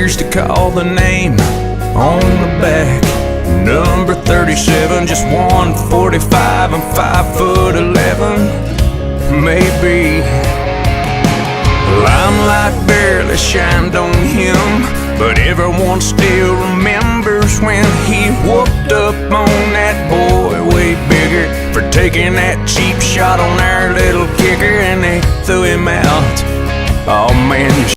used to call the name on the back. Number 37, just 145 and 5'11", maybe. Limelight barely shined on him, but everyone still remembers when he whooped up on that boy way bigger for taking that cheap shot on our little kicker, and they threw him out. Oh man, you